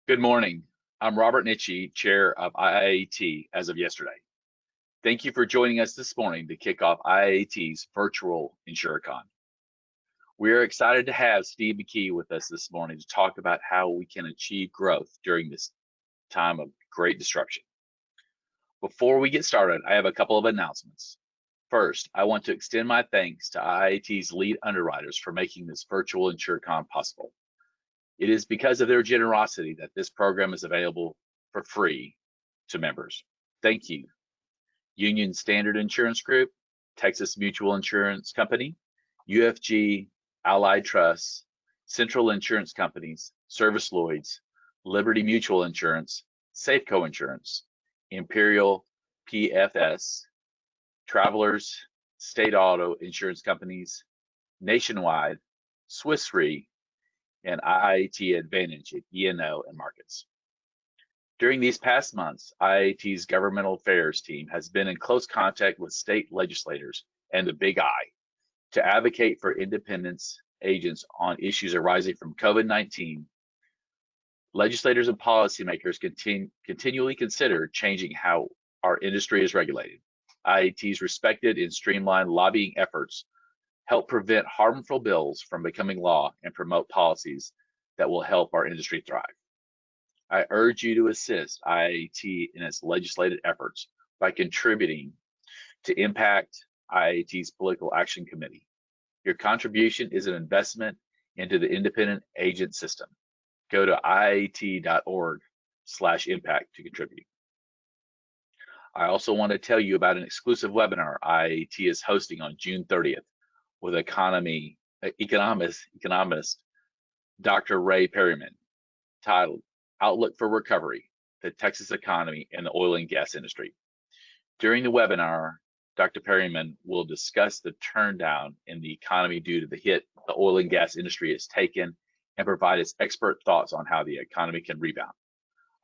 Good morning. I'm Robert Nitchie, Chair of IIAT as of yesterday. Thank you for joining us this morning to kick off IIAT's virtual InsureCon. We are excited to have Steve McKee with us this morning to talk about how we can achieve growth during this time of great disruption. Before we get started, I have a couple of announcements. First, I want to extend my thanks to IIAT's lead underwriters for making this virtual InsureCon possible. It is because of their generosity that this program is available for free to members. Thank you. Union Standard Insurance Group, Texas Mutual Insurance Company, UFG, Allied Trust, Central Insurance Companies, Service Lloyds, Liberty Mutual Insurance, Safeco Insurance, Imperial PFS, Travelers, State Auto Insurance Companies, Nationwide, Swiss Re, and IIAT Advantage at E&O and Markets. During these past months, IIAT's governmental affairs team has been in close contact with state legislators and the Big I to advocate for independence agents on issues arising from COVID-19. Legislators and policymakers continually consider changing how our industry is regulated. IIAT's respected and streamlined lobbying efforts help prevent harmful bills from becoming law and promote policies that will help our industry thrive. I urge you to assist IIAT in its legislative efforts by contributing to Impact IIAT's Political Action Committee. Your contribution is an investment into the independent agent system. Go to iat.org/impact to contribute. I also want to tell you about an exclusive webinar IIAT is hosting on June 30th with economist Dr. Ray Perryman, titled Outlook for Recovery, the Texas Economy and the Oil and Gas Industry. During the webinar, Dr. Perryman will discuss the turndown in the economy due to the hit the oil and gas industry has taken and provide its expert thoughts on how the economy can rebound.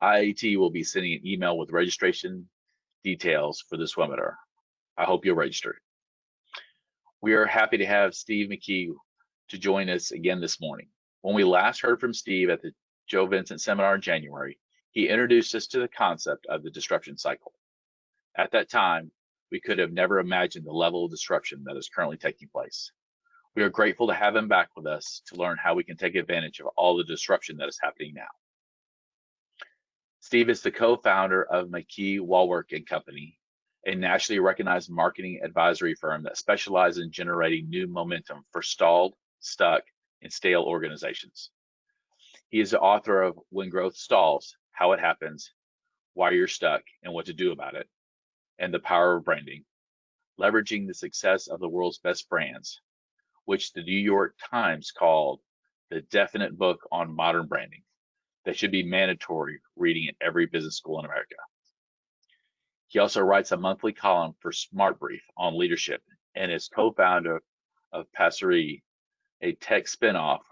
IIAT will be sending an email with registration details for this webinar. I hope you'll register. We are happy to have Steve McKee to join us again this morning. When we last heard from Steve at the Joe Vincent seminar in January, he introduced us to the concept of the disruption cycle. At that time, we could have never imagined the level of disruption that is currently taking place. We are grateful to have him back with us to learn how we can take advantage of all the disruption that is happening now. Steve is the co-founder of McKee, Walwork & Company, a nationally recognized marketing advisory firm that specializes in generating new momentum for stalled, stuck, and stale organizations. He is the author of When Growth Stalls, How It Happens, Why You're Stuck, and What to Do About It, and The Power of Branding, Leveraging the Success of the World's Best Brands, which the New York Times called the definite book on modern branding that should be mandatory reading in every business school in America. He also writes a monthly column for Smart Brief on leadership and is co-founder of Passerie, a tech spinoff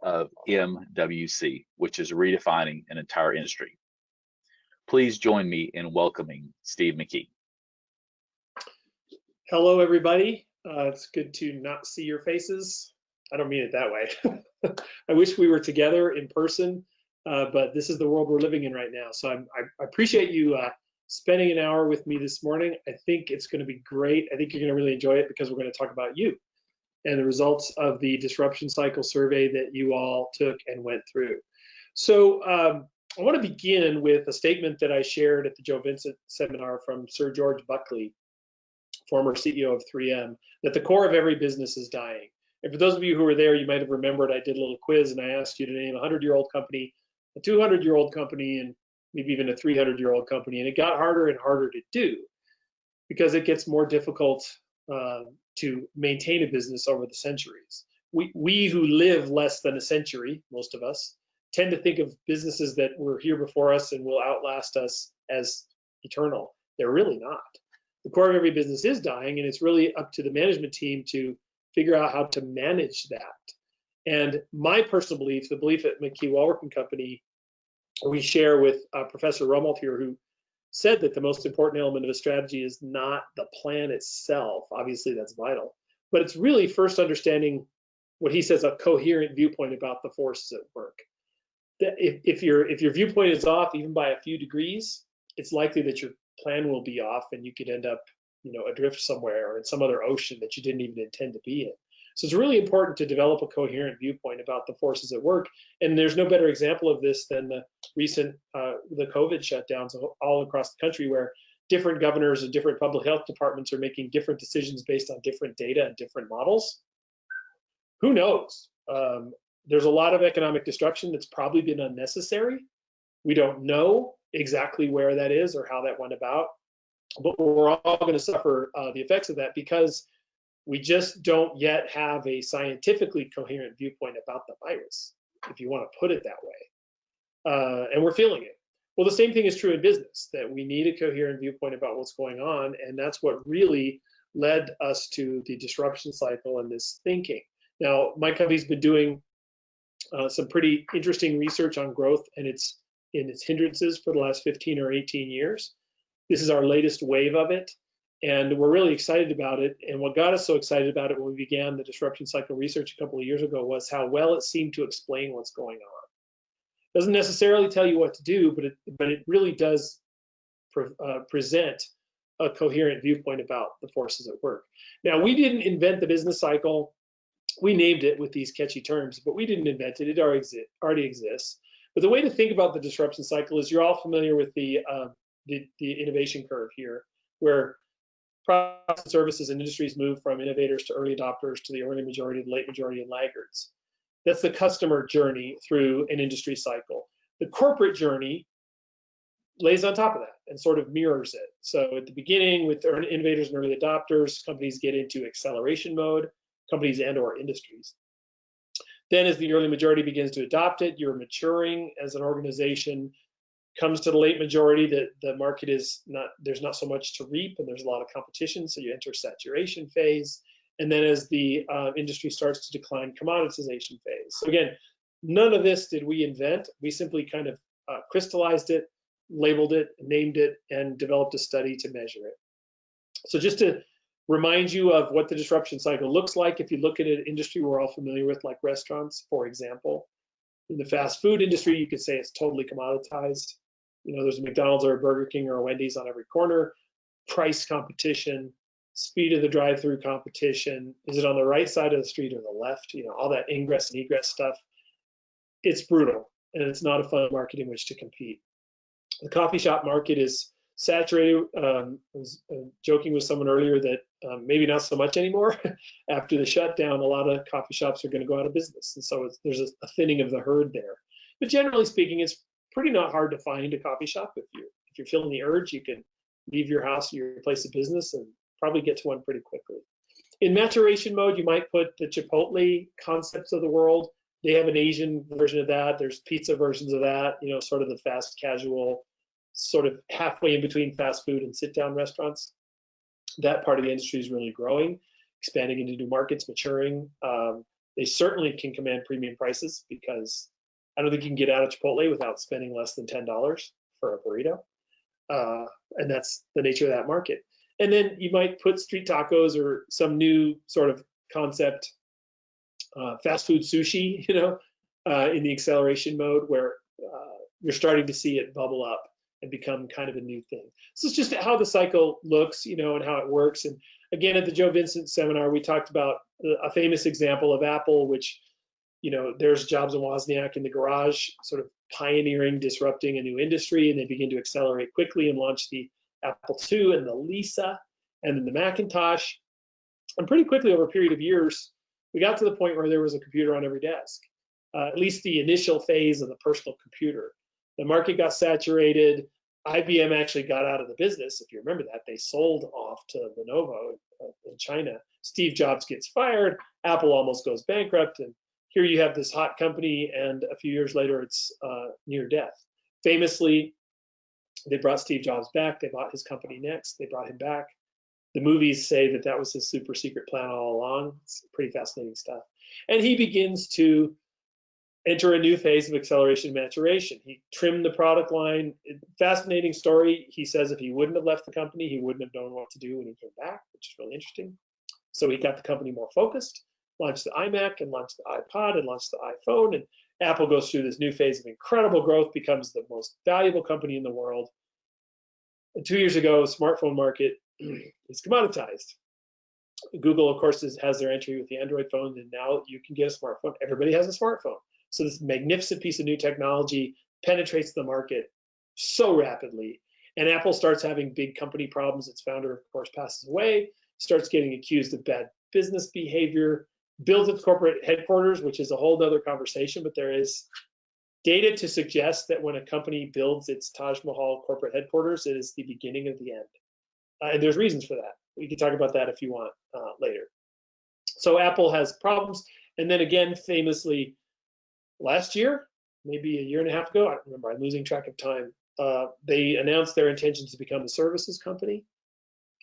of MWC, which is redefining an entire industry. Please join me in welcoming Steve McKee. Hello, everybody. It's good to not see your faces. I don't mean it that way. I wish we were together in person, but this is the world we're living in right now. So I appreciate you spending an hour with me this morning. I think it's going to be great. I think you're going to really enjoy it because we're going to talk about you and the results of the disruption cycle survey that you all took and went through. So I want to begin with a statement that I shared at the Joe Vincent seminar from Sir George Buckley, former CEO of 3M, that the core of every business is dying. And for those of you who were there, you might have remembered I did a little quiz and I asked you to name a 100-year-old company, a 200-year-old company, and maybe even a 300-year-old company. And it got harder and harder to do because it gets more difficult to maintain a business over the centuries. We who live less than a century, most of us, tend to think of businesses that were here before us and will outlast us as eternal. They're really not. The core of every business is dying, and it's really up to the management team to figure out how to manage that. And my personal belief, the belief at McKee Walwork & Company, we share with Professor Rummold here, who said that the most important element of a strategy is not the plan itself. Obviously, that's vital. But it's really first understanding what he says, a coherent viewpoint about the forces at work. if your viewpoint is off even by a few degrees, it's likely that your plan will be off, and you could end up, adrift somewhere or in some other ocean that you didn't even intend to be in. So it's really important to develop a coherent viewpoint about the forces at work. And there's no better example of this than the recent the COVID shutdowns all across the country, where different governors and different public health departments are making different decisions based on different data and different models. Who knows? There's a lot of economic destruction that's probably been unnecessary. We don't know exactly where that is or how that went about, but we're all going to suffer the effects of that because we just don't yet have a scientifically coherent viewpoint about the virus, if you want to put it that way. And we're feeling it. Well, the same thing is true in business, that we need a coherent viewpoint about what's going on, and that's what really led us to the disruption cycle and this thinking. Now, my company's been doing some pretty interesting research on growth and its hindrances for the last 15 or 18 years. This is our latest wave of it, and we're really excited about it. And what got us so excited about it when we began the disruption cycle research a couple of years ago was how well it seemed to explain what's going on. It doesn't necessarily tell you what to do, but it really does present a coherent viewpoint about the forces at work. Now, we didn't invent the business cycle. We named it with these catchy terms, but we didn't invent it. It already exists. But the way to think about the disruption cycle is, you're all familiar with the innovation curve here, where products and services and industries move from innovators to early adopters to the early majority, the late majority, and laggards. That's the customer journey through an industry cycle. The corporate journey lays on top of that and sort of mirrors it. So at the beginning, with innovators and early adopters, companies get into acceleration mode, companies and or industries. Then as the early majority begins to adopt it, you're maturing as an organization. Comes to the late majority, that the market is not, there's not so much to reap and there's a lot of competition, so you enter saturation phase. And then as the industry starts to decline, commoditization phase. So again, none of this did we invent. We simply kind of crystallized it, labeled it, named it, and developed a study to measure it. So just to remind you of what the disruption cycle looks like, if you look at an industry we're all familiar with, like restaurants, for example. In the fast food industry, you could say it's totally commoditized. There's a McDonald's or a Burger King or a Wendy's on every corner. Price competition, speed of the drive-through competition. Is it on the right side of the street or the left? All that ingress and egress stuff. It's brutal, and it's not a fun market in which to compete. The coffee shop market is saturated. I was joking with someone earlier that maybe not so much anymore. After the shutdown, a lot of coffee shops are going to go out of business, and so there's a thinning of the herd there. But generally speaking, it's pretty not hard to find a coffee shop. If you're feeling the urge, you can leave your house, your place of business, and probably get to one pretty quickly. In maturation mode, you might put the Chipotle concepts of the world. They have an Asian version of that. There's pizza versions of that, sort of the fast casual, sort of halfway in between fast food and sit-down restaurants. That part of the industry is really growing, expanding into new markets, maturing. They certainly can command premium prices, because I don't think you can get out of Chipotle without spending less than $10 for a burrito. And that's the nature of that market. And then you might put street tacos or some new sort of concept, fast food sushi, in the acceleration mode, where you're starting to see it bubble up and become kind of a new thing. So it's just how the cycle looks, and how it works. And again, at the Joe Vincent seminar, we talked about a famous example of Apple, which, there's Jobs and Wozniak in the garage, sort of pioneering, disrupting a new industry, and they begin to accelerate quickly and launch the Apple II and the Lisa and then the Macintosh. And pretty quickly, over a period of years, we got to the point where there was a computer on every desk, at least the initial phase of the personal computer. The market got saturated. IBM actually got out of the business. If you remember that, they sold off to Lenovo in China. Steve Jobs gets fired. Apple almost goes bankrupt. And here you have this hot company, and a few years later, it's near death. Famously, they brought Steve Jobs back. They bought his company next. They brought him back. The movies say that that was his super secret plan all along. It's pretty fascinating stuff. And he begins to enter a new phase of acceleration and maturation. He trimmed the product line. Fascinating story. He says if he wouldn't have left the company, he wouldn't have known what to do when he came back, which is really interesting. So he got the company more focused, launched the iMac and launched the iPod and launched the iPhone, and Apple goes through this new phase of incredible growth, becomes the most valuable company in the world. And 2 years ago, smartphone market is commoditized. Google, of course, has their entry with the Android phone, and now you can get a smartphone. Everybody has a smartphone. So this magnificent piece of new technology penetrates the market so rapidly. And Apple starts having big company problems. Its founder, of course, passes away, starts getting accused of bad business behavior, builds its corporate headquarters, which is a whole other conversation, but there is data to suggest that when a company builds its Taj Mahal corporate headquarters, it is the beginning of the end. And there's reasons for that. We can talk about that if you want later. So Apple has problems. And then again, famously, last year, maybe a year and a half ago, I don't remember, I'm losing track of time, they announced their intentions to become a services company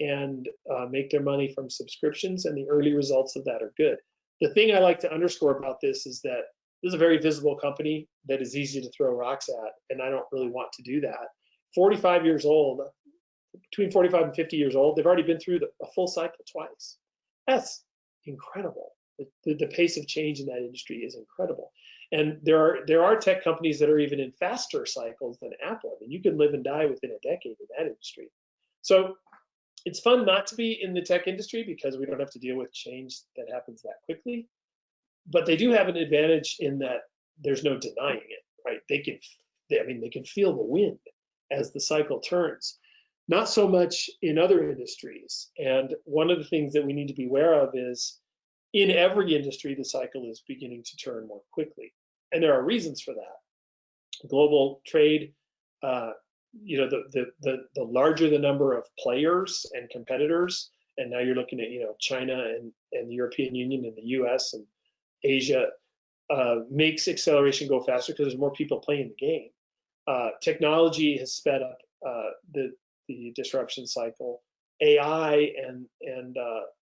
and make their money from subscriptions, and the early results of that are good. The thing I like to underscore about this is that this is a very visible company that is easy to throw rocks at, and I don't really want to do that. 45 years old, between 45 and 50 years old, they've already been through a full cycle twice. That's incredible. The pace of change in that industry is incredible. And there are tech companies that are even in faster cycles than Apple. I mean, you can live and die within a decade in that industry. So it's fun not to be in the tech industry because we don't have to deal with change that happens that quickly. But they do have an advantage in that there's no denying it, right? They can feel the wind as the cycle turns. Not so much in other industries. And one of the things that we need to be aware of is in every industry, the cycle is beginning to turn more quickly. And there are reasons for that. Global trade, the larger the number of players and competitors, and now you're looking at, China and the European Union and the US and Asia, makes acceleration go faster because there's more people playing the game. Technology has sped up the disruption cycle. AI and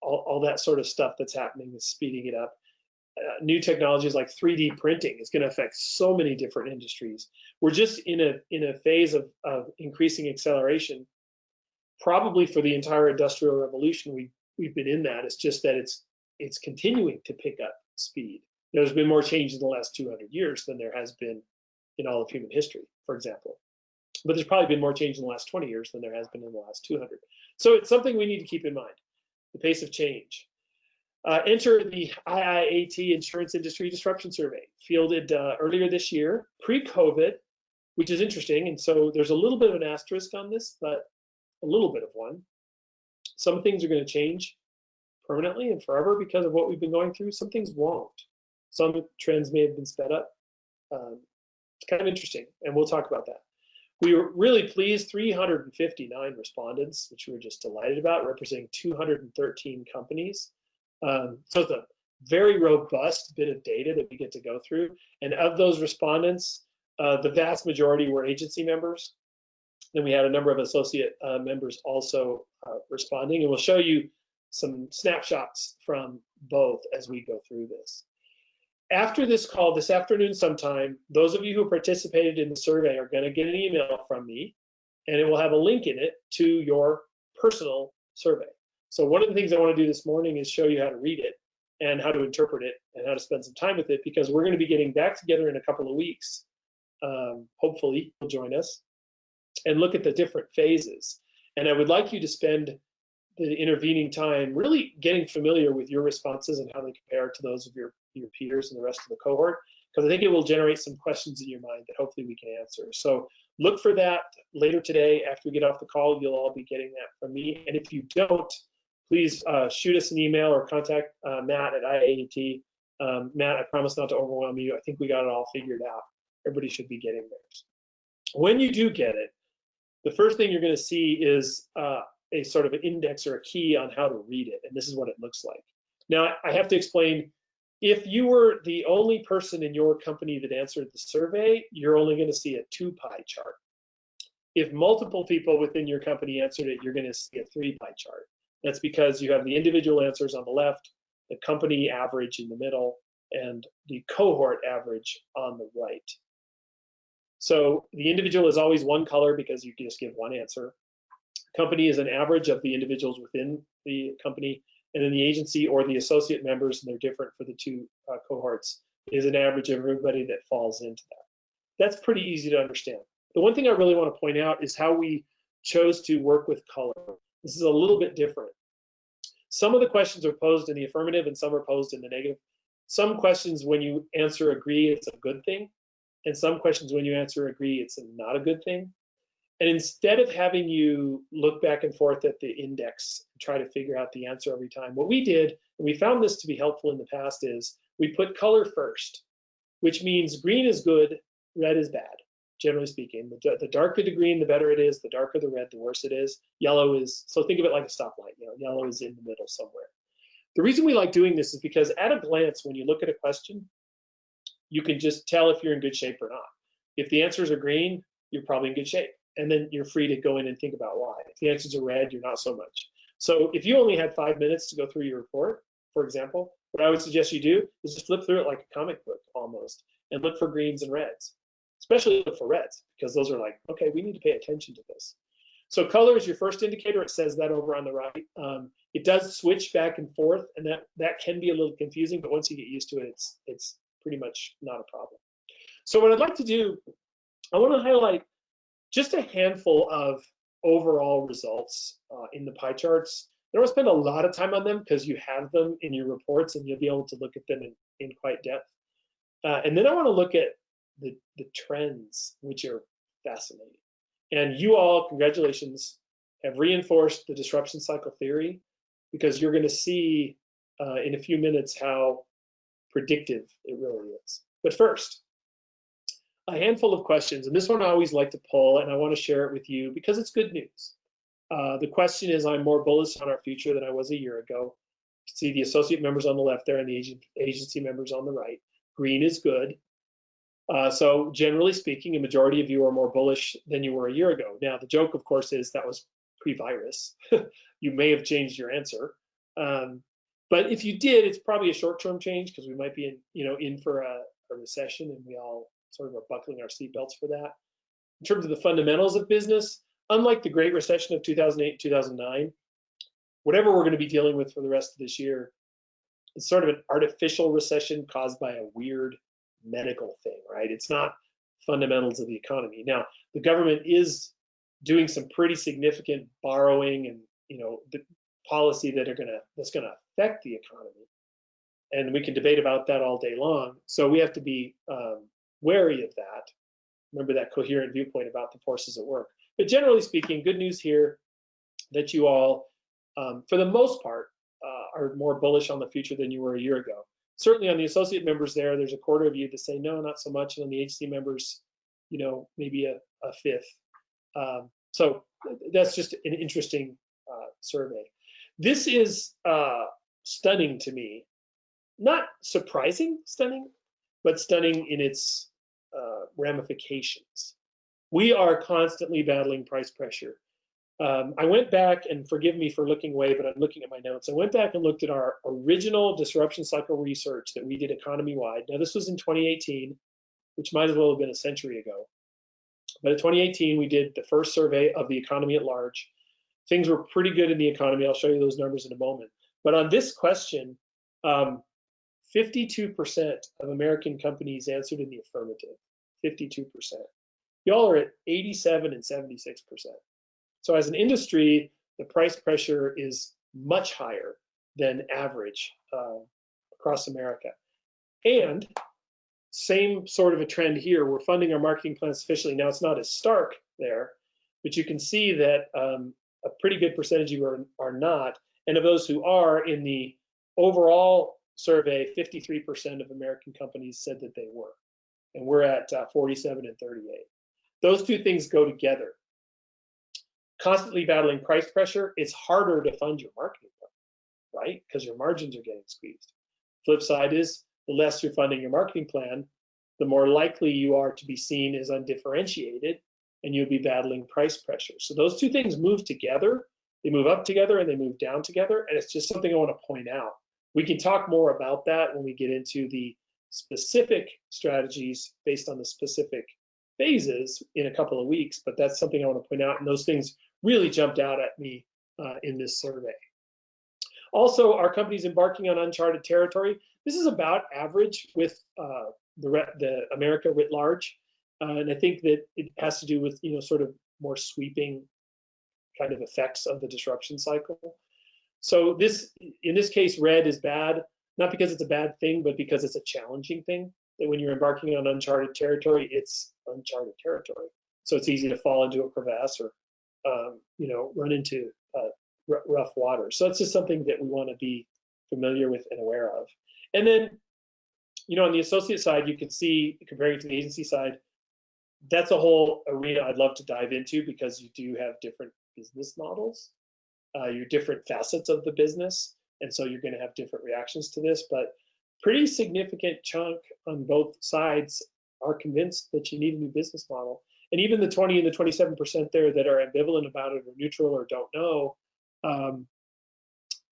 all that sort of stuff that's happening is speeding it up. New technologies like 3D printing is going to affect so many different industries. We're just in a phase of increasing acceleration, probably for the entire industrial revolution. We've been in that. It's just that it's continuing to pick up speed. There's been more change in the last 200 years than there has been in all of human history, for example. But there's probably been more change in the last 20 years than there has been in the last 200. So it's something we need to keep in mind, the pace of change. Enter the IIAT Insurance Industry Disruption Survey, fielded earlier this year, pre-COVID, which is interesting. And so there's a little bit of an asterisk on this, but a little bit of one. Some things are going to change permanently and forever because of what we've been going through. Some things won't. Some trends may have been sped up. It's kind of interesting, and we'll talk about that. We were really pleased, 359 respondents, which we were just delighted about, representing 213 companies. So it's a very robust bit of data that we get to go through. And of those respondents, the vast majority were agency members. Then we had a number of associate members also responding, and we'll show you some snapshots from both as we go through this. After this call this afternoon sometime, those of you who participated in the survey are going to get an email from me, and it will have a link in it to your personal survey. So one of the things I want to do this morning is show you how to read it and how to interpret it and how to spend some time with it, because we're going to be getting back together in a couple of weeks. Hopefully you'll join us and look at the different phases. And I would like you to spend the intervening time really getting familiar with your responses and how they compare to those of your peers and the rest of the cohort, because I think it will generate some questions in your mind that hopefully we can answer. So look for that later today. After we get off the call, you'll all be getting that from me. And if you don't, please shoot us an email or contact Matt at IIAT. Matt, I promise not to overwhelm you. I think we got it all figured out. Everybody should be getting theirs. When you do get it, the first thing you're going to see is a sort of an index or a key on how to read it. And this is what it looks like. Now, I have to explain, if you were the only person in your company that answered the survey, you're only going to see a 2-pie chart. If multiple people within your company answered it, you're going to see a 3-pie chart. That's because you have the individual answers on the left, the company average in the middle, and the cohort average on the right. So the individual is always one color because you can just give one answer. Company is an average of the individuals within the company, and then the agency or the associate members, and they're different for the two cohorts, is an average of everybody that falls into that. That's pretty easy to understand. The one thing I really want to point out is how we chose to work with color. This is a little bit different. Some of the questions are posed in the affirmative and some are posed in the negative. Some questions, when you answer agree, it's a good thing. And some questions, when you answer agree, it's not a good thing. And instead of having you look back and forth at the index and try to figure out the answer every time, what we did, and we found this to be helpful in the past, is we put color first, which means green is good, red is bad, generally speaking. The darker the green, the better it is. The darker the red, the worse it is. Yellow is, so think of it like a stoplight. Yellow is in the middle somewhere. The reason we like doing this is because at a glance, when you look at a question, you can just tell if you're in good shape or not. If the answers are green, you're probably in good shape. And then you're free to go in and think about why. If the answers are red, you're not so much. So if you only had 5 minutes to go through your report, for example, what I would suggest you do is just flip through it like a comic book almost and look for greens and reds, especially look for reds, because those are like, okay, we need to pay attention to this. So color is your first indicator. It says that over on the right. It does switch back and forth, and that can be a little confusing, but once you get used to it, it's pretty much not a problem. So what I'd like to do, I want to highlight just a handful of overall results in the pie charts. I don't want to spend a lot of time on them because you have them in your reports and you'll be able to look at them in quite depth. And then I want to look at the trends, which are fascinating. And you all, congratulations, have reinforced the disruption cycle theory, because you're going to see in a few minutes how predictive it really is. But first, a handful of questions, and this one I always like to pull, and I want to share it with you because it's good news. The question is, I'm more bullish on our future than I was a year ago. See the associate members on the left there and the agency members on the right. Green is good. So generally speaking, a majority of you are more bullish than you were a year ago. Now, the joke, of course, is that was pre-virus. You may have changed your answer. But if you did, it's probably a short-term change because we might be in for a recession, and we all sort of are buckling our seatbelts for that. In terms of the fundamentals of business, unlike the Great Recession of 2008, 2009, whatever we're going to be dealing with for the rest of this year, it's sort of an artificial recession caused by a weird medical thing, right? It's not fundamentals of the economy. Now, the government is doing some pretty significant borrowing and the policy that's gonna affect the economy, and we can debate about that all day long. So we have to be wary of that. Remember that coherent viewpoint about the forces at work. But generally speaking, good news here that you all, for the most part, are more bullish on the future than you were a year ago. Certainly on the associate members there's a quarter of you that say no, not so much, and on the agency members, maybe a fifth. So that's just an interesting survey. This is stunning to me. Not surprising stunning, but stunning in its ramifications. We are constantly battling price pressure. I went back, and forgive me for looking away, but I'm looking at my notes. I went back and looked at our original disruption cycle research that we did economy-wide. Now, this was in 2018, which might as well have been a century ago. But in 2018, we did the first survey of the economy at large. Things were pretty good in the economy. I'll show you those numbers in a moment. But on this question, 52% of American companies answered in the affirmative, 52%. Y'all are at 87 and 76%. So as an industry, the price pressure is much higher than average across America. And same sort of a trend here. We're funding our marketing plans sufficiently. Now, it's not as stark there, but you can see that a pretty good percentage of you are not. And of those who are, in the overall survey, 53% of American companies said that they were. And we're at 47 and 38. Those two things go together. Constantly battling price pressure, it's harder to fund your marketing plan, right? Because your margins are getting squeezed. Flip side is, the less you're funding your marketing plan, the more likely you are to be seen as undifferentiated, and you'll be battling price pressure. So those two things move together. They move up together and they move down together, and it's just something I want to point out. We can talk more about that when we get into the specific strategies based on the specific phases in a couple of weeks, but that's something I want to point out, and those things really jumped out at me in this survey. Also, our company's embarking on uncharted territory. This is about average with the America writ large, and I think that it has to do with sort of more sweeping kind of effects of the disruption cycle. So in this case, red is bad, not because it's a bad thing, but because it's a challenging thing. That when you're embarking on uncharted territory, it's uncharted territory. So it's easy to fall into a crevasse or run into rough water. So it's just something that we want to be familiar with and aware of. And then, on the associate side, you can see, comparing to the agency side, that's a whole arena I'd love to dive into, because you do have different business models, your different facets of the business, and so you're going to have different reactions to this. But pretty significant chunk on both sides are convinced that you need a new business model. And even the 20 and the 27% there that are ambivalent about it or neutral or don't know,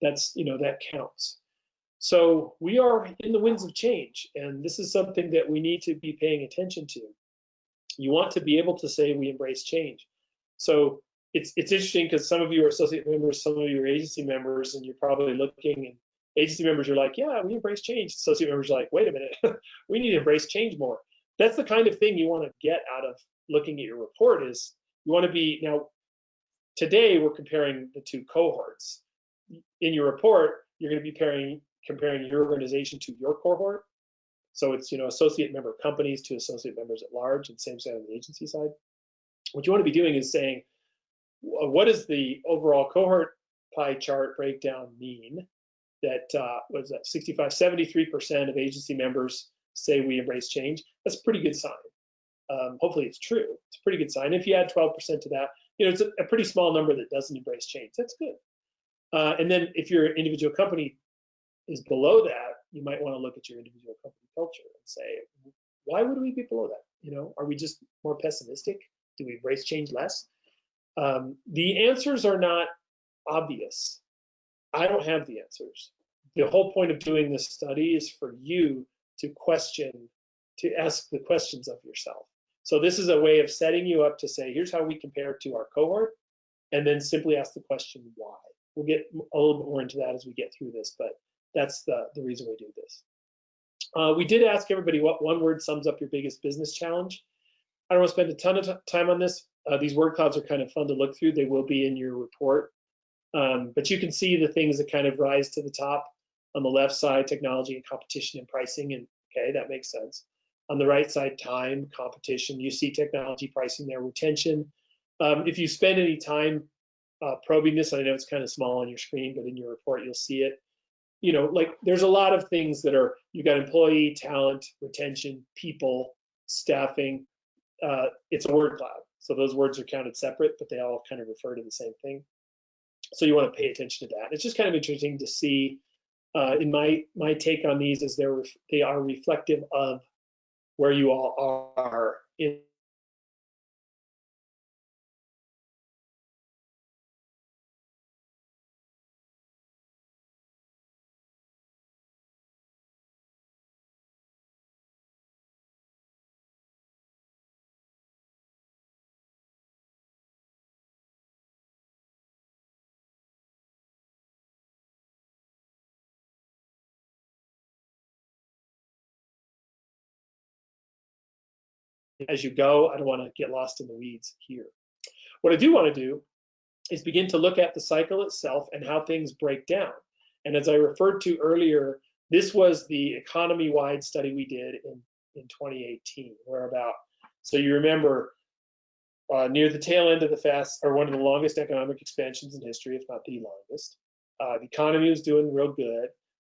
that counts. So we are in the winds of change, and this is something that we need to be paying attention to. You want to be able to say we embrace change. So it's interesting, because some of you are associate members, some of you are agency members, and you're probably looking, and agency members are like, yeah, we embrace change. Associate members are like, wait a minute, we need to embrace change more. That's the kind of thing you want to get out of looking at your report. Is you want to be, now today we're comparing the two cohorts. In your report, you're going to be comparing your organization to your cohort. So it's associate member companies to associate members at large, and same side on the agency side. What you want to be doing is saying, what does the overall cohort pie chart breakdown mean? That what is that, 73% of agency members say we embrace change. That's a pretty good sign. Hopefully it's true. It's a pretty good sign. If you add 12% to that, it's a pretty small number that doesn't embrace change. That's good. And then if your individual company is below that, you might want to look at your individual company culture and say, why would we be below that? Are we just more pessimistic? Do we embrace change less? The answers are not obvious. I don't have the answers. The whole point of doing this study is for you to ask the questions of yourself. So this is a way of setting you up to say, here's how we compare to our cohort, and then simply ask the question, why? We'll get a little bit more into that as we get through this, but that's the reason we do this. We did ask everybody what one word sums up your biggest business challenge. I don't want to spend a ton of time on this. These word clouds are kind of fun to look through. They will be in your report. But you can see the things that kind of rise to the top. On the left side, technology and competition and pricing, and okay, that makes sense. On the right side, time, competition, you see technology, pricing there, retention. If you spend any time probing this, I know it's kind of small on your screen, but in your report, you'll see it. Like there's a lot of things that are, you've got employee, talent, retention, people, staffing. It's a word cloud. So those words are counted separate, but they all kind of refer to the same thing. So you want to pay attention to that. It's just kind of interesting to see. In my take on these is they are reflective of where you all are in. As you go, I don't want to get lost in the weeds here. What I do want to do is begin to look at the cycle itself and how things break down. And as I referred to earlier, this was the economy-wide study we did in 2018, so you remember near the tail end of the fast, or one of the longest economic expansions in history, if not the longest. The economy was doing real good.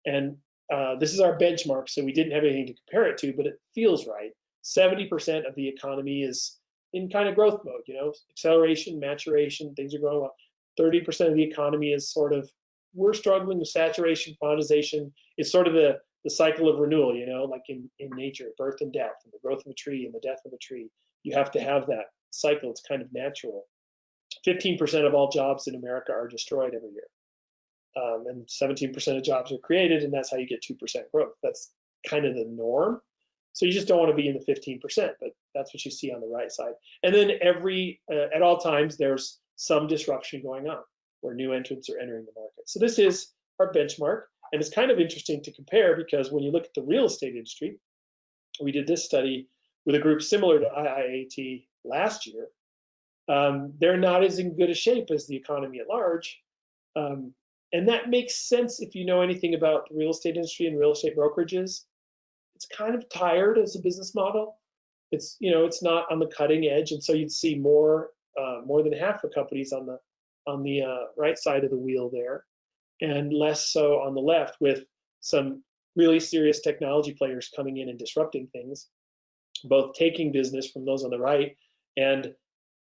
And this is our benchmark, so we didn't have anything to compare it to, but it feels right. 70% of the economy is in kind of growth mode, acceleration, maturation, things are going well. 30% of the economy is sort of, we're struggling with saturation, quantization. It's sort of the cycle of renewal, like in nature, birth and death, and the growth of a tree and the death of a tree. You have to have that cycle. It's kind of natural. 15% of all jobs in America are destroyed every year. And 17% of jobs are created, and that's how you get 2% growth. That's kind of the norm. So you just don't want to be in the 15%, but that's what you see on the right side. And then at all times, there's some disruption going on where new entrants are entering the market. So this is our benchmark. And it's kind of interesting to compare because when you look at the real estate industry, we did this study with a group similar to IIAT last year. They're not as in good a shape as the economy at large. And that makes sense if you know anything about the real estate industry and real estate brokerages. It's kind of tired as a business model. It's, you know, it's not on the cutting edge, and so you'd see more than half the companies on the right side of the wheel there, and less so on the left, with some really serious technology players coming in and disrupting things, both taking business from those on the right and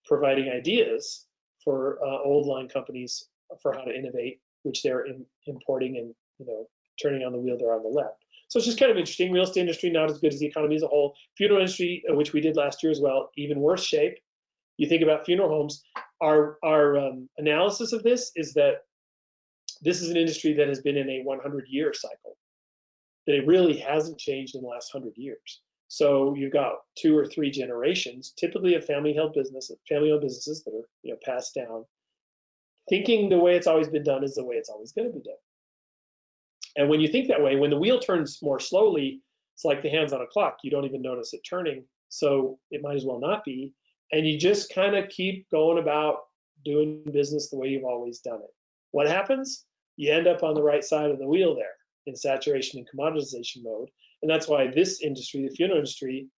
providing ideas for old line companies for how to innovate, which they're importing and, you know, turning on the wheel there on the left. So it's just kind of interesting. Real estate industry not as good as the economy as a whole. Funeral industry, which we did last year as well, even worse shape. You think about funeral homes. Our analysis of this is that this is an industry that has been in a 100-year cycle, that it really hasn't changed in the last 100 years. So you've got 2 or 3 generations, typically of family-owned businesses that are, you know, passed down, thinking the way it's always been done is the way it's always going to be done. And when you think that way, when the wheel turns more slowly, it's like the hands on a clock. You don't even notice it turning, so it might as well not be. And you just kind of keep going about doing business the way you've always done it. What happens? You end up on the right side of the wheel there in saturation and commoditization mode. And that's why this industry, the funeral industry,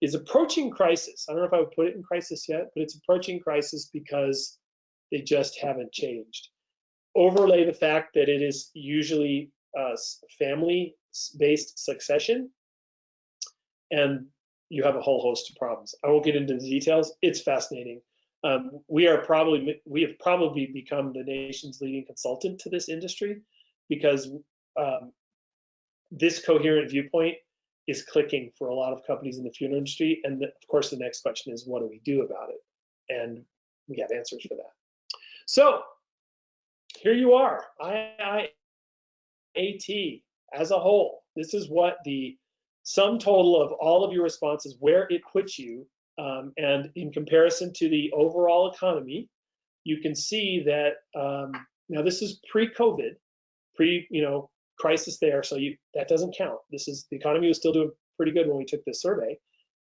is approaching crisis. I don't know if I would put it in crisis yet, but it's approaching crisis because they just haven't changed. Overlay the fact that it is usually family-based succession, and you have a whole host of problems. I won't get into the details. It's fascinating. We have probably become the nation's leading consultant to this industry because this coherent viewpoint is clicking for a lot of companies in the funeral industry. And of course, the next question is, what do we do about it? And we have answers for that. So here you are, IIAT as a whole. This is what the sum total of all of your responses, where it puts you, and in comparison to the overall economy, you can see that now this is pre-COVID, crisis there, so that doesn't count. This is, the economy was still doing pretty good when we took this survey,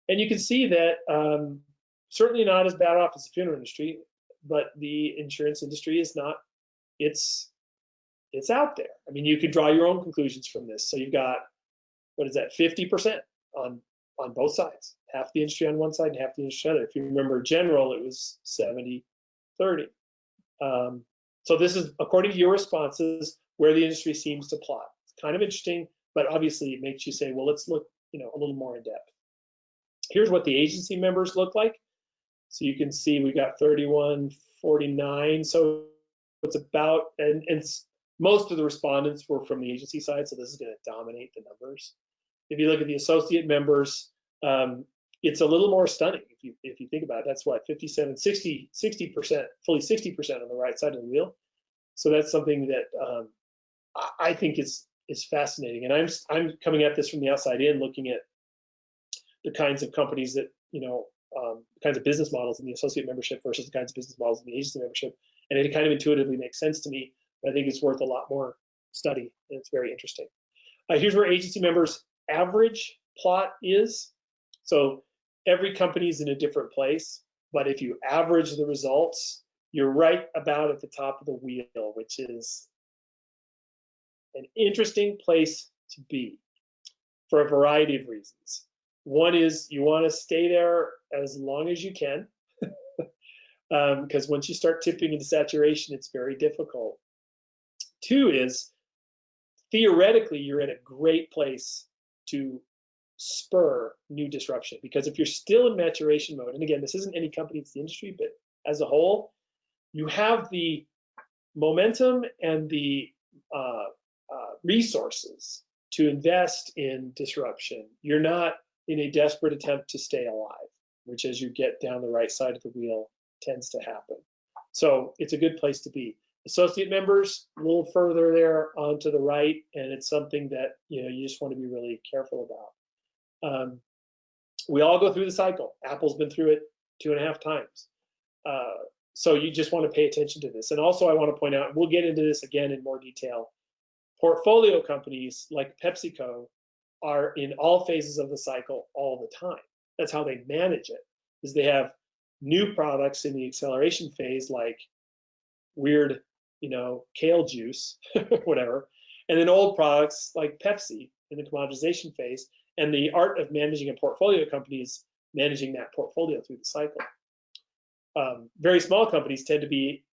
and you can see that certainly not as bad off as the funeral industry, but the insurance industry is not. It's out there. I mean, you can draw your own conclusions from this. So you've got, what is that, 50% on both sides, half the industry on one side and half the industry on the other. If you remember general, it was 70-30. So this is, according to your responses, where the industry seems to plot. It's kind of interesting, but obviously it makes you say, well, let's look, a little more in depth. Here's what the agency members look like. So you can see we got 31-49. So it's about, and most of the respondents were from the agency side, so this is going to dominate the numbers. If you look at the associate members, it's a little more stunning if you think about it. That's what, 57, 60%, fully 60% on the right side of the wheel. So that's something that I think is fascinating. And I'm coming at this from the outside in, looking at the kinds of companies that, the kinds of business models in the associate membership versus the kinds of business models in the agency membership. And it kind of intuitively makes sense to me. But I think it's worth a lot more study, and it's very interesting. Here's where agency members' average plot is. So every company is in a different place, but if you average the results, you're right about at the top of the wheel, which is an interesting place to be for a variety of reasons. One is you want to stay there as long as you can, because once you start tipping into saturation, it's very difficult. 2 is, theoretically, you're in a great place to spur new disruption, because if you're still in maturation mode, and again, this isn't any company, it's the industry, but as a whole, you have the momentum and the resources to invest in disruption. You're not in a desperate attempt to stay alive, which as you get down the right side of the wheel tends to happen. So it's a good place to be. Associate members, a little further there on to the right, and it's something that you just want to be really careful about. We all go through the cycle. Apple's been through it 2.5 times. So you just want to pay attention to this. And also I want to point out, we'll get into this again in more detail, Portfolio companies like PepsiCo are in all phases of the cycle all the time. That's how they manage it, is they have new products in the acceleration phase, like weird, kale juice, whatever, and then old products like Pepsi in the commoditization phase. And the art of managing a portfolio company is managing that portfolio through the cycle. Very small companies tend to be,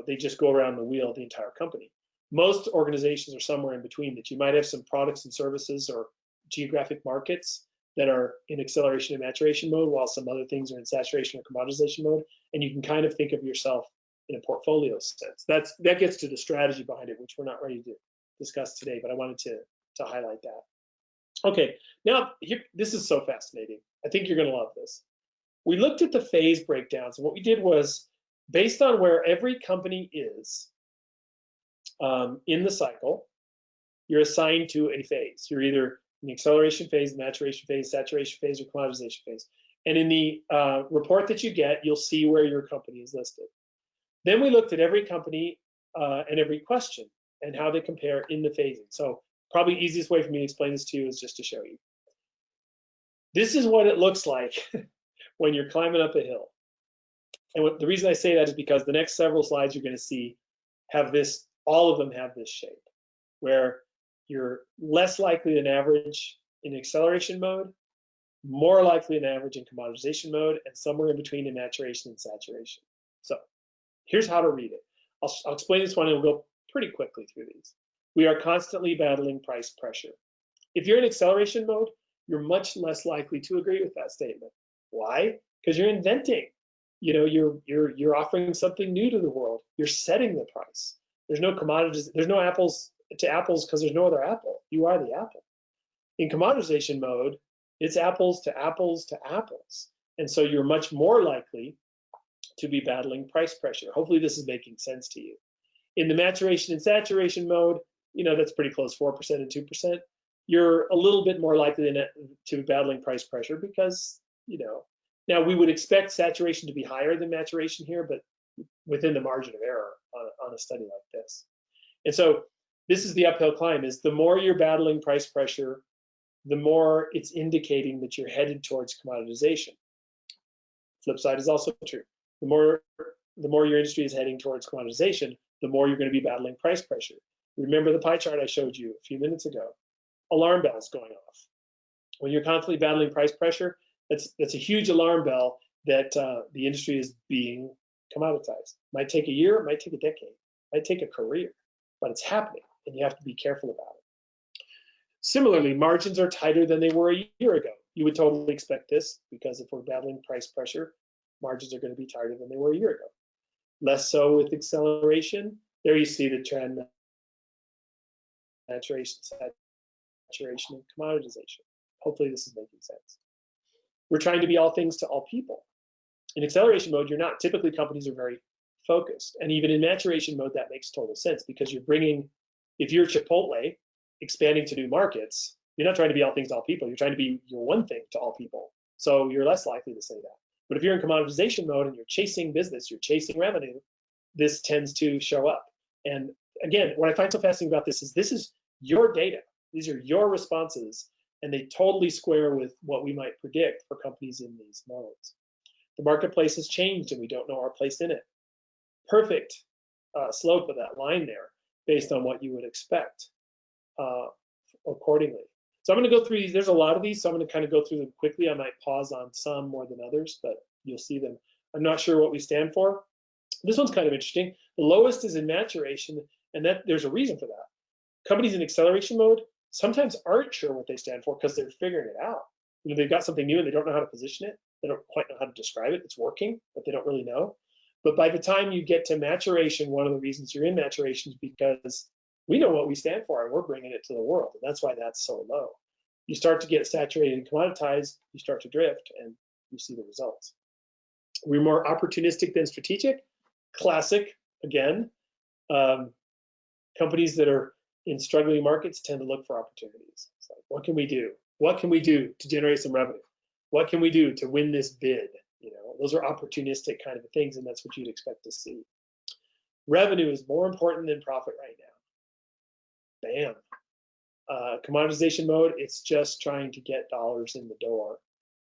they just go around the wheel, the entire company. Most organizations are somewhere in between, that you might have some products and services or geographic markets that are in acceleration and maturation mode, while some other things are in saturation or commoditization mode. And you can kind of think of yourself in a portfolio sense. That gets to the strategy behind it, which we're not ready to discuss today, but I wanted to highlight that. Okay, now this is so fascinating. I think you're going to love this. We looked at the phase breakdowns, and what we did was, based on where every company is in the cycle, you're assigned to a phase. You're either in the acceleration phase, maturation phase, saturation phase, or commoditization phase. And in the report that you get, you'll see where your company is listed. Then we looked at every company and every question and how they compare in the phasing. So probably the easiest way for me to explain this to you is just to show you. This is what it looks like when you're climbing up a hill. And the reason I say that is because the next several slides you're going to see have this, all of them have this shape, where you're less likely than average in acceleration mode, more likely than average in commoditization mode, and somewhere in between in maturation and saturation. So here's how to read it. I'll explain this one and we'll go pretty quickly through these. We are constantly battling price pressure. If you're in acceleration mode, you're much less likely to agree with that statement. Why? Because you're inventing. You're offering something new to the world. You're setting the price. There's no commodities. There's no apples to apples because there's no other apple. You are the apple. In commoditization mode, it's apples to apples to apples. And so you're much more likely to be battling price pressure. Hopefully this is making sense to you. In the maturation and saturation mode, that's pretty close, 4% and 2%. You're a little bit more likely to be battling price pressure because, now we would expect saturation to be higher than maturation here, but within the margin of error on a study like this. And so this is the uphill climb, is the more you're battling price pressure, the more it's indicating that you're headed towards commoditization. Flip side is also true. The more your industry is heading towards commoditization, the more you're going to be battling price pressure. Remember the pie chart I showed you a few minutes ago? Alarm bells going off. When you're constantly battling price pressure, that's a huge alarm bell that the industry is being commoditized. Might take a year, it might take a decade, might take a career, but it's happening, and you have to be careful about it. Similarly, margins are tighter than they were a year ago. You would totally expect this, because if we're battling price pressure, margins are going to be tighter than they were a year ago. Less so with acceleration. There you see the trend: maturation, saturation, and commoditization. Hopefully this is making sense. We're trying to be all things to all people. In acceleration mode, you're not. Typically, companies are very focused. And even in maturation mode, that makes total sense, because you're bringing, if you're Chipotle expanding to new markets, you're not trying to be all things to all people. You're trying to be your one thing to all people. So you're less likely to say that. But if you're in commoditization mode and you're chasing business, you're chasing revenue, this tends to show up. And again, what I find so fascinating about this is your data. These are your responses, and they totally square with what we might predict for companies in these modes. The marketplace has changed and we don't know our place in it. Perfect slope of that line there based on what you would expect accordingly. So I'm going to go through these. There's a lot of these, so I'm going to kind of go through them quickly. I might pause on some more than others, but you'll see them. I'm not sure what we stand for. This one's kind of interesting. The lowest is in maturation, and that there's a reason for that. Companies in acceleration mode sometimes aren't sure what they stand for because they're figuring it out. They've got something new and they don't know how to position it. They don't quite know how to describe it. It's working, but they don't really know. But by the time you get to maturation, one of the reasons you're in maturation is because we know what we stand for and we're bringing it to the world. And that's why that's so low. You start to get saturated and commoditized, you start to drift, and you see the results. We're more opportunistic than strategic. Classic, again. Companies that are in struggling markets tend to look for opportunities. It's like, what can we do? What can we do to generate some revenue? What can we do to win this bid? Those are opportunistic kind of things, and that's what you'd expect to see. Revenue is more important than profit right now. Bam. Commoditization mode, it's just trying to get dollars in the door.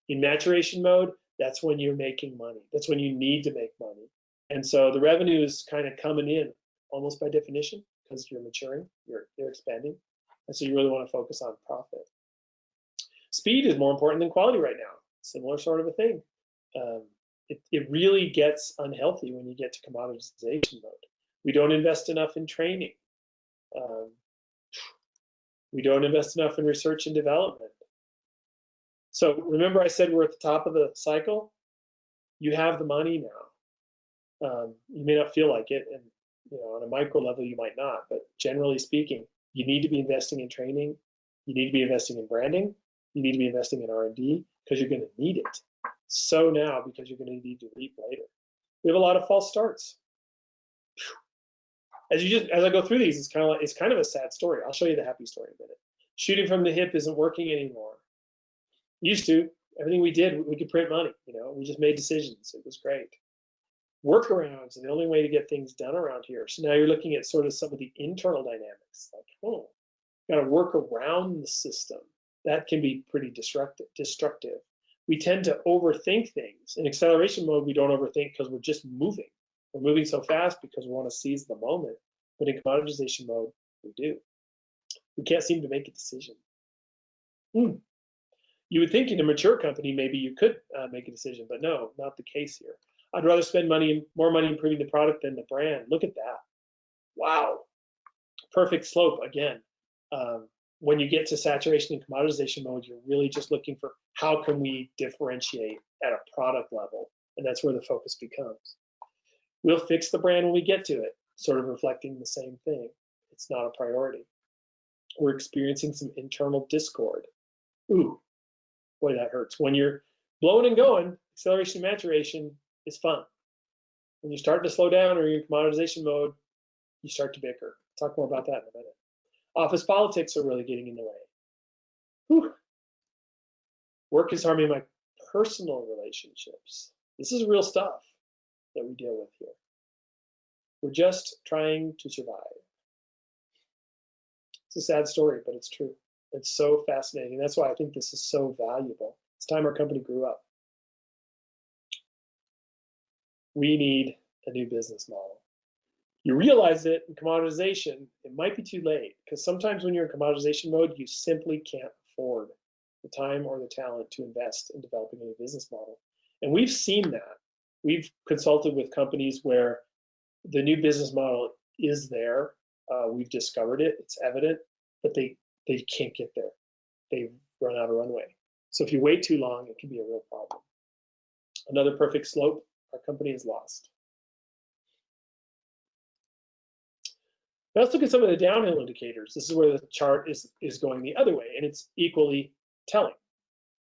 In maturation mode, that's when you're making money. That's when you need to make money. And so the revenue is kind of coming in almost by definition because you're maturing, you're expanding. And so you really want to focus on profit. Speed is more important than quality right now. Similar sort of a thing. It really gets unhealthy when you get to commoditization mode. We don't invest enough in training. We don't invest enough in research and development. So remember I said we're at the top of the cycle? You have the money now. You may not feel like it, and on a micro level you might not, but generally speaking, you need to be investing in training, you need to be investing in branding, you need to be investing in R&D because you're going to need it. So now because you're going to need to reap later. We have a lot of false starts. As I go through these, it's kind of a sad story. I'll show you the happy story in a minute. Shooting from the hip isn't working anymore. Used to. Everything we did, we could print money. We just made decisions. It was great. Workarounds are the only way to get things done around here. So now you're looking at sort of some of the internal dynamics. Like, got to work around the system. That can be pretty destructive. We tend to overthink things. In acceleration mode, we don't overthink because we're just moving. We're moving so fast because we want to seize the moment. But in commoditization mode, we do. We can't seem to make a decision. You would think in a mature company, maybe you could make a decision, but no, not the case here. I'd rather spend more money improving the product than the brand. Look at that. Wow. Perfect slope again. When you get to saturation and commoditization mode, you're really just looking for how can we differentiate at a product level, and that's where the focus becomes. We'll fix the brand when we get to it, sort of reflecting the same thing. It's not a priority. We're experiencing some internal discord. Ooh, boy, that hurts. When you're blowing and going, acceleration and maturation is fun. When you start to slow down or you're in commoditization mode, you start to bicker. Talk more about that in a minute. Office politics are really getting in the way. Whew. Work is harming my personal relationships. This is real stuff that we deal with here. We're just trying to survive. It's a sad story, but it's true. It's so fascinating. That's why I think this is so valuable. It's time our company grew up. We need a new business model. You realize it in commoditization, it might be too late, because sometimes when you're in commoditization mode, you simply can't afford the time or the talent to invest in developing a new business model. And we've seen that. We've consulted with companies where the new business model is there. We've discovered it, it's evident, but they can't get there. They've run out of runway. So if you wait too long, it can be a real problem. Another perfect slope, our company is lost. Now let's look at some of the downhill indicators. This is where the chart is going the other way, and it's equally telling.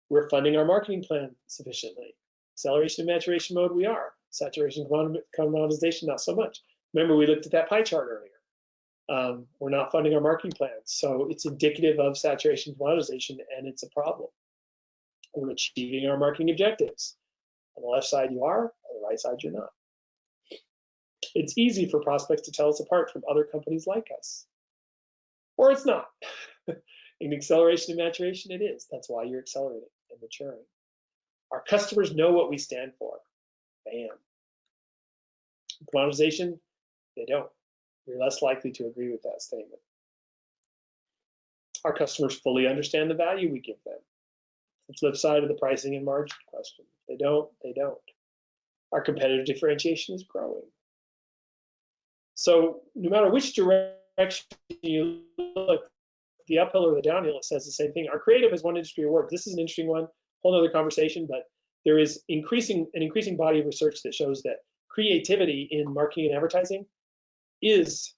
We're funding our marketing plan sufficiently. Acceleration and maturation mode, we are. Saturation and commoditization, not so much. Remember, we looked at that pie chart earlier. We're not funding our marketing plans, so it's indicative of saturation and commoditization, and it's a problem. We're achieving our marketing objectives. On the left side, you are. On the right side, you're not. It's easy for prospects to tell us apart from other companies like us. Or it's not. In acceleration and maturation, it is. That's why you're accelerating and maturing. Our customers know what we stand for. Bam. Commoditization, they don't. You're less likely to agree with that statement. Our customers fully understand the value we give them. The flip side of the pricing and margin question. They don't, they don't. Our competitive differentiation is growing. So no matter which direction you look, the uphill or the downhill, it says the same thing. Our creative has won industry awards. This is an interesting one, whole other conversation, but there is an increasing body of research that shows that creativity in marketing and advertising is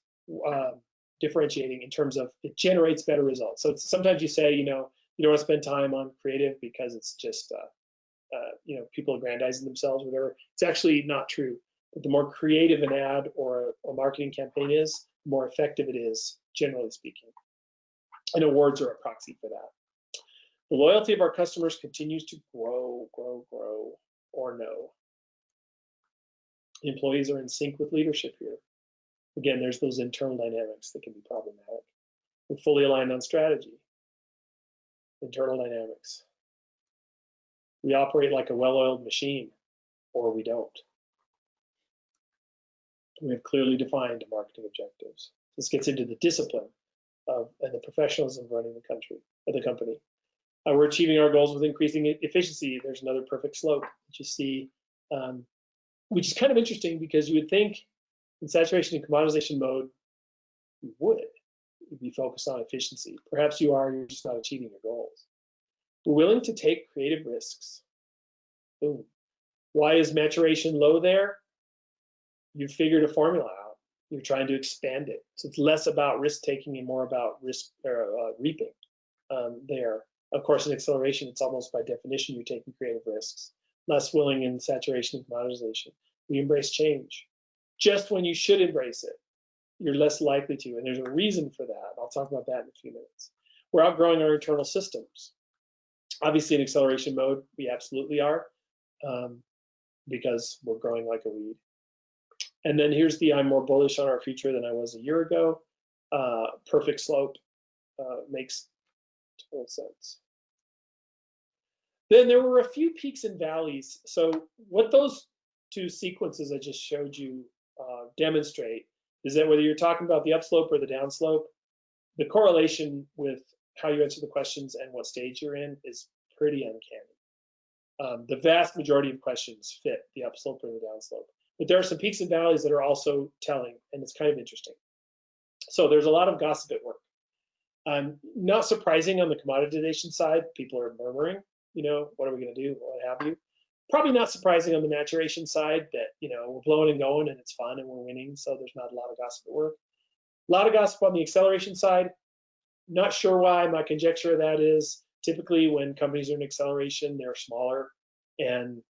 differentiating in terms of it generates better results. So sometimes you say, you don't want to spend time on creative because it's just, people aggrandizing themselves, whatever. It's actually not true. But the more creative an ad or a marketing campaign is, the more effective it is, generally speaking. And awards are a proxy for that. The loyalty of our customers continues to grow, or no. Employees are in sync with leadership here. Again, there's those internal dynamics that can be problematic. We're fully aligned on strategy, internal dynamics. We operate like a well-oiled machine, or we don't. We have clearly defined marketing objectives. This gets into the discipline and the professionalism of running the company. We're achieving our goals with increasing efficiency. There's another perfect slope that you see, which is kind of interesting because you would think in saturation and commoditization mode, you would be focused on efficiency. Perhaps you are, you're just not achieving your goals. We're willing to take creative risks. Boom. Why is maturation low there? You've figured a formula out. You're trying to expand it. So it's less about risk taking and more about reaping there. Of course, in acceleration, it's almost by definition you're taking creative risks. Less willing in saturation and commoditization. We embrace change. Just when you should embrace it, you're less likely to, and there's a reason for that. I'll talk about that in a few minutes. We're outgrowing our internal systems. Obviously, in acceleration mode, we absolutely are, because we're growing like a weed. And then here's the I'm more bullish on our future than I was a year ago. Perfect slope makes total sense. Then there were a few peaks and valleys. So what those two sequences I just showed you demonstrate is that whether you're talking about the upslope or the downslope, the correlation with how you answer the questions and what stage you're in is pretty uncanny. The vast majority of questions fit the upslope or the downslope. But there are some peaks and valleys that are also telling, and it's kind of interesting. So there's a lot of gossip at work. Not surprising on the commoditization side, people are murmuring, what are we going to do, what have you. Probably not surprising on the maturation side that, we're blowing and going and it's fun and we're winning, so there's not a lot of gossip at work. A lot of gossip on the acceleration side. Not sure why. My conjecture of that is typically when companies are in acceleration, they're smaller and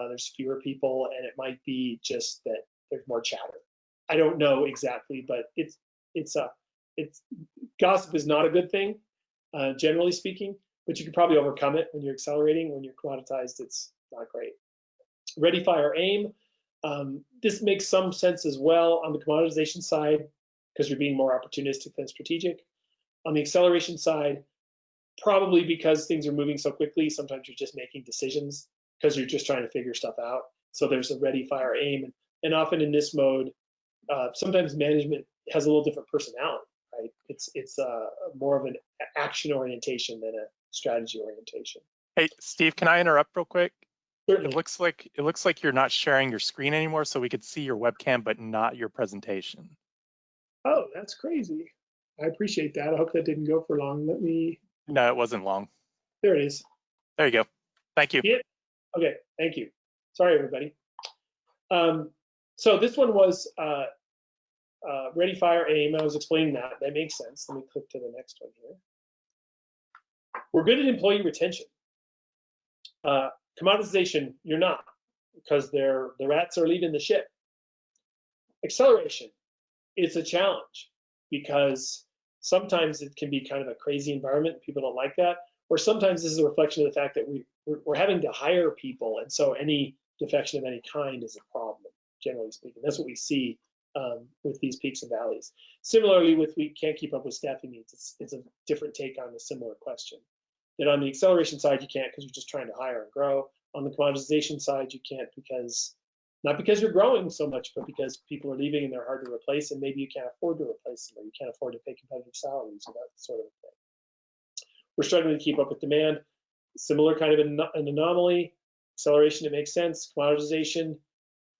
there's fewer people, and it might be just that there's more chatter. I don't know exactly, but it's gossip is not a good thing, generally speaking, but you can probably overcome it when you're accelerating. When you're commoditized, it's not great. Ready, fire, aim. This makes some sense as well on the commoditization side because you're being more opportunistic than strategic. On the acceleration side, probably because things are moving so quickly, sometimes you're just making decisions because you're just trying to figure stuff out. So there's a ready, fire, aim. And often in this mode, sometimes management has a little different personality, right? It's more of an action orientation than a strategy orientation. Hey, Steve, can I interrupt real quick? Certainly. It looks like you're not sharing your screen anymore, so we could see your webcam, but not your presentation. Oh, that's crazy. I appreciate that. I hope that didn't go for long. Let me. No, it wasn't long. There it is. There you go. Thank you. Yeah. Okay, thank you. Sorry, everybody. So this one was ready, fire, aim. I was explaining that. That makes sense. Let me click to the next one here. We're good at employee retention. Commoditization, you're not, because the rats are leaving the ship. Acceleration, it's a challenge because sometimes it can be kind of a crazy environment. People don't like that. Or sometimes this is a reflection of the fact that we're having to hire people, and so any defection of any kind is a problem, generally speaking. That's what we see with these peaks and valleys. Similarly, with we can't keep up with staffing needs, it's a different take on a similar question. That on the acceleration side, you can't because you're just trying to hire and grow. On the commoditization side, you can't not because you're growing so much, but because people are leaving and they're hard to replace, and maybe you can't afford to replace them, or you can't afford to pay competitive salaries, or that sort of thing. We're struggling to keep up with demand. Similar kind of an anomaly. Acceleration, it makes sense. Commoditization,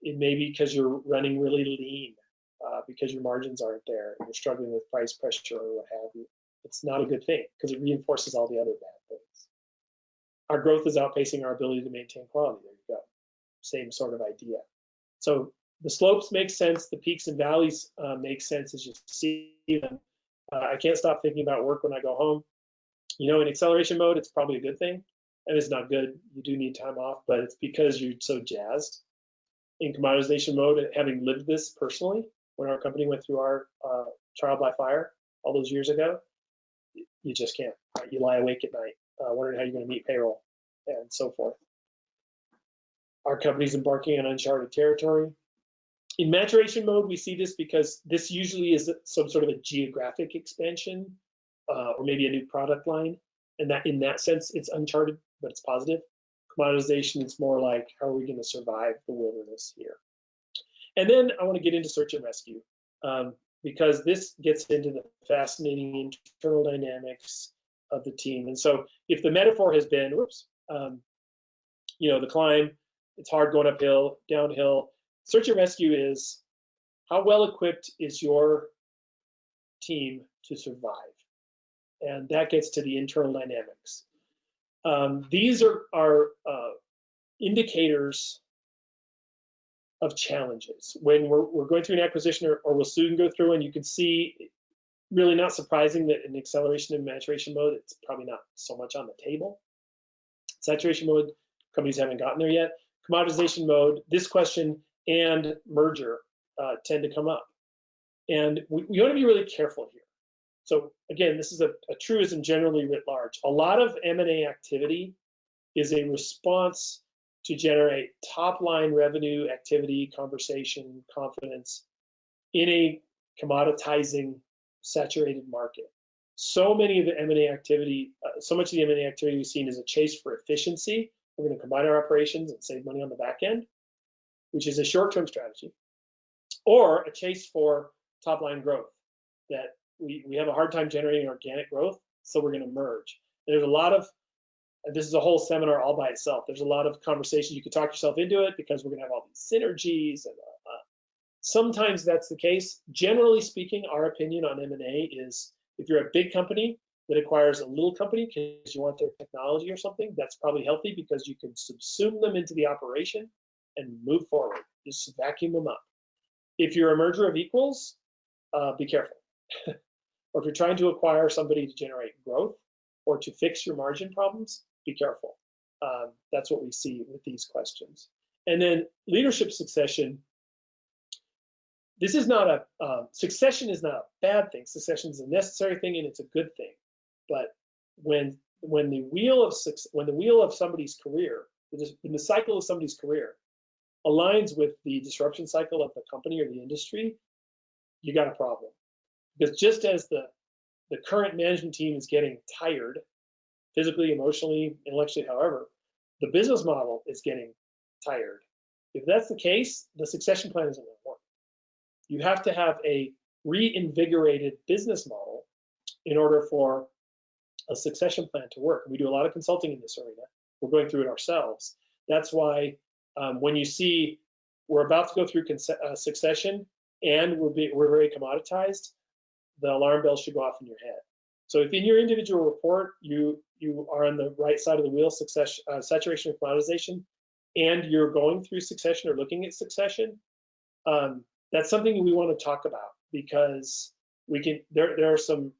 it may be because you're running really lean, because your margins aren't there, and you're struggling with price pressure or what have you. It's not a good thing because it reinforces all the other bad things. Our growth is outpacing our ability to maintain quality. There you go. Same sort of idea. So the slopes make sense. The peaks and valleys make sense as you see them. I can't stop thinking about work when I go home. In acceleration mode, it's probably a good thing. And it's not good. You do need time off, but it's because you're so jazzed. In commoditization mode, having lived this personally, when our company went through our trial by fire all those years ago, you just can't. Right? You lie awake at night, wondering how you're going to meet payroll and so forth. Our company's embarking on uncharted territory. In maturation mode, we see this because this usually is some sort of a geographic expansion. or maybe a new product line. And that in that sense, it's uncharted, but it's positive. Commoditization is more like, how are we going to survive the wilderness here? And then I want to get into search and rescue, because this gets into the fascinating internal dynamics of the team. And so if the metaphor has been, the climb, it's hard going uphill, downhill. Search and rescue is, how well equipped is your team to survive? And that gets to the internal dynamics. These are indicators of challenges. When we're going through an acquisition, or we'll soon go through, and you can see, really not surprising that in acceleration and maturation mode, it's probably not so much on the table. Saturation mode, companies haven't gotten there yet. Commoditization mode, this question and merger tend to come up. And we want to be really careful here. So again, this is a truism generally writ large. A lot of M&A activity is a response to generate top-line revenue, activity, conversation, confidence in a commoditizing, saturated market. So many of the M&A activity, so much of the M&A activity we've seen is a chase for efficiency. We're going to combine our operations and save money on the back end, which is a short-term strategy, or a chase for top-line growth, that we have a hard time generating organic growth, so we're going to merge. And there's a lot of, this is a whole seminar all by itself. There's a lot of conversations. You can talk yourself into it because we're going to have all these synergies. And sometimes that's the case. Generally speaking, our opinion on M&A is, if you're a big company that acquires a little company because you want their technology or something, that's probably healthy because you can subsume them into the operation and move forward. Just vacuum them up. If you're a merger of equals, be careful. Or if you're trying to acquire somebody to generate growth or to fix your margin problems, be careful. That's what we see with these questions. And then leadership succession. This is not succession is not a bad thing. Succession is a necessary thing, and it's a good thing. But when the wheel of somebody's career, when the cycle of somebody's career aligns with the disruption cycle of the company or the industry, you got a problem. Because just as the current management team is getting tired, physically, emotionally, intellectually, however, the business model is getting tired. If that's the case, the succession plan isn't going to work. You have to have a reinvigorated business model in order for a succession plan to work. We do a lot of consulting in this arena. We're going through it ourselves. That's why when you see we're about to go through succession and we're very commoditized, the alarm bell should go off in your head. So if in your individual report you are on the right side of the wheel, saturation or commoditization, and you're going through succession or looking at succession, that's something we want to talk about, because there are some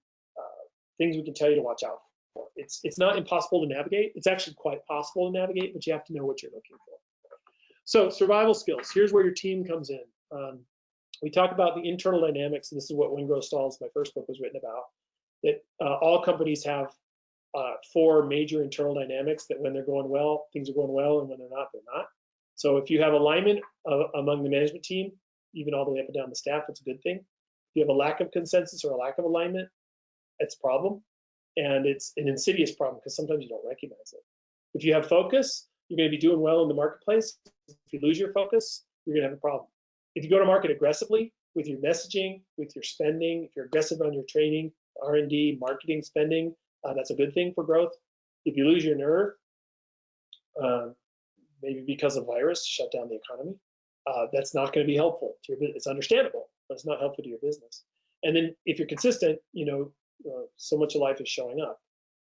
things we can tell you to watch out for. It's not impossible to navigate. It's actually quite possible to navigate, but you have to know what you're looking for. So survival skills. Here's where your team comes in. We talk about the internal dynamics, and this is what When Growth Stalls, my first book, was written about, that all companies have 4 major internal dynamics, that when they're going well, things are going well, and when they're not, they're not. So if you have alignment among the management team, even all the way up and down the staff, it's a good thing. If you have a lack of consensus or a lack of alignment, it's a problem, and it's an insidious problem because sometimes you don't recognize it. If you have focus, you're going to be doing well in the marketplace. If you lose your focus, you're going to have a problem. If you go to market aggressively with your messaging, with your spending, if you're aggressive on your training, R&D, marketing spending, that's a good thing for growth. If you lose your nerve, maybe because of virus, shut down the economy, that's not going to be helpful to your business. It's understandable, but it's not helpful to your business. And then if you're consistent, so much of life is showing up.